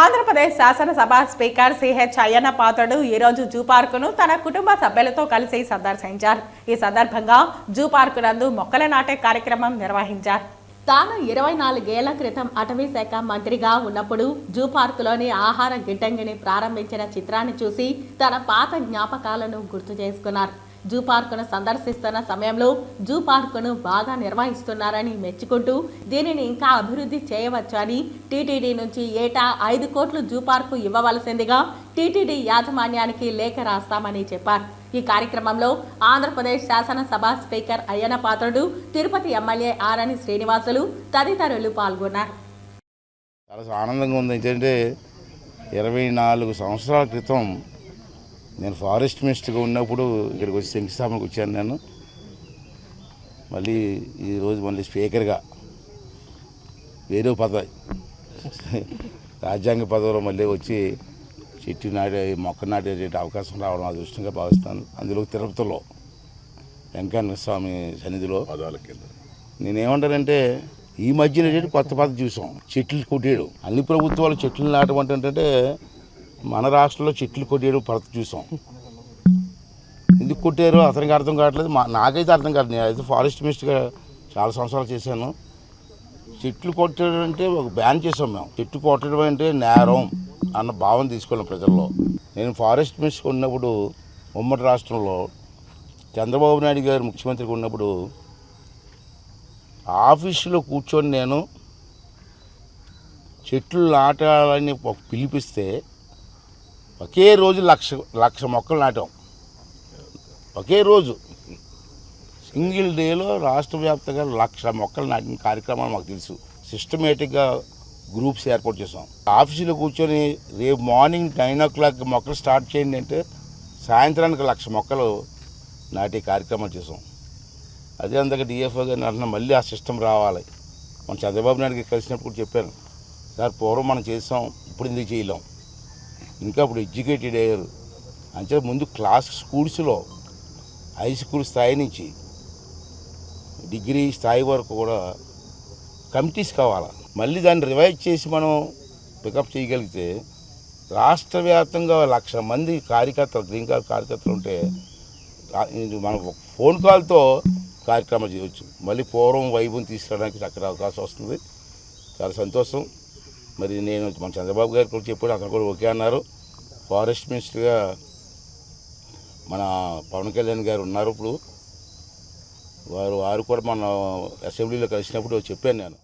ఆంధ్రప్రదేశ్ శాసనసభ speaker CH Ayyanna Patrudu ఈ రోజు జూ పార్కును తన కుటుంబ సభ్యులతో కలిసి సందర్శించారు. ఈ సందర్భంగా జూ పార్కు నందు మొక్కల నాటే కార్యక్రమం నిర్వహించారు. తాను 24 ఏళ్ల క్రితం అటవీ శాఖ మంత్రిగా ఉన్నప్పుడు జూ పార్కులోని ఆహార గిడ్డంగిని ప్రారంభించిన చిత్రాన్ని చూసి తన పాత జ్ఞాపకాలను గుర్తు చేసుకున్నారు. జూ పార్కును సందర్శిస్తున్న సమయంలో జూ పార్కును బాగా నిర్వహిస్తున్నారని మెచ్చుకుంటూ దీనిని ఇంకా అభివృద్ధి చేయవచ్చని టీటీడీ నుంచి ఏటా 5 కోట్లు జూ పార్కు ఇవ్వవలసిందిగా టీటీడీ యాజమాన్యానికి లేఖ రాస్తామని చెప్పారు. ఈ కార్యక్రమంలో ఆంధ్రప్రదేశ్ శాసనసభ స్పీకర్ అయ్యన్న పాత్రుడు, తిరుపతి ఎమ్మెల్యే ఆరణి శ్రీనివాసులు తదితరులు పాల్గొన్నారు. చాలా ఆనందంగా ఉంది. ఏంటంటే 24 సంవత్సరాల క్రితం నేను ఫారెస్ట్ మినిస్టర్గా ఉన్నప్పుడు ఇక్కడికి వచ్చి శంకుస్థాపనకు వచ్చాను. నేను ఈరోజు మళ్ళీ స్పీకర్గా వేరే పదవి రాజ్యాంగ పదవిలో మళ్ళీ వచ్చి చెట్టు నాటే మొక్క నాటే అవకాశం రావడం అదృష్టంగా భావిస్తాను. అందులో తిరుపతిలో వెంకన్న స్వామి సన్నిధిలో నేనేమంటానంటే ఈ మధ్యన కొత్త పద్ధతి చూసాం. చెట్లు కొట్టేయడం, అన్ని ప్రభుత్వాలు చెట్లు నాటడం అంటే మన రాష్ట్రంలో చెట్లు కొట్టేయడం పద్ధతి చూసాం. ఎందుకు కొట్టారో అతనికి అర్థం కావట్లేదు, నాకైతే అర్థం కాదు. నేనైతే ఫారెస్ట్ మినిస్టర్గా చాలా సంవత్సరాలు చేశాను. చెట్లు కొట్టడం అంటే ఒక బ్యాన్ చేసాం మేము. చెట్టు కొట్టడం అంటే నేరం అన్న భావన తీసుకున్నాం ప్రజల్లో. నేను ఫారెస్ట్ మినిస్టర్గా ఉన్నప్పుడు ఉమ్మడి రాష్ట్రంలో చంద్రబాబు నాయుడు గారు ముఖ్యమంత్రిగా ఉన్నప్పుడు ఆఫీసులో కూర్చొని నేను చెట్లు నాటాలని పిలిపిస్తే ఒకే రోజు లక్ష మొక్కలు నాటాం. ఒకే రోజు సింగిల్ డేలో రాష్ట్ర వ్యాప్తంగా 1,00,000 మొక్కలు నాటిన కార్యక్రమాలు మాకు తెలుసు. సిస్టమేటిక్గా గ్రూప్స్ ఏర్పాటు చేసాం. ఆఫీసులో కూర్చొని రేపు మార్నింగ్ 9 o'clock మొక్కలు స్టార్ట్ చేయండి అంటే సాయంత్రానికి 1,00,000 మొక్కలు నాటే కార్యక్రమాలు చేసాం. అదే అంతగా డిఎఫ్ఓ గారిని అంటున్నా మళ్ళీ ఆ సిస్టమ్ రావాలి. మనం చంద్రబాబు నాయుడు గారికి కలిసినప్పుడు కూడా చెప్పాను, సార్ పూర్వం మనం చేసాం, ఇప్పుడు ఎందుకు చేయలేం, ఇంకా ఇప్పుడు ఎడ్యుకేటెడ్ అయ్యారు అంటే ముందు స్కూల్స్లో హై స్కూల్ స్థాయి నుంచి డిగ్రీ స్థాయి వరకు కూడా కమిటీస్ కావాలి. మళ్ళీ దాన్ని రివైజ్ చేసి మనం పికప్ చేయగలిగితే రాష్ట్ర వ్యాప్తంగా 1,00,000 మంది కార్యకర్తలు, గ్రీన్ కార్డ్ కార్యకర్తలు ఉంటే మనం ఫోన్ కాల్తో కార్యక్రమాలు చేయవచ్చు. మళ్ళీ పూర్వం వైభవం తీసుకురావడానికి అక్కడ అవకాశం వస్తుంది. చాలా సంతోషం. మరి నేను మన చంద్రబాబు గారు కూడా చెప్పాడు, అతను కూడా ఓకే అన్నారు. ఫారెస్ట్ మినిస్టర్గా మన పవన్ కళ్యాణ్ గారు ఉన్నారు. ఇప్పుడు వారు కూడా మన అసెంబ్లీలో కలిసినప్పుడు చెప్పాను నేను.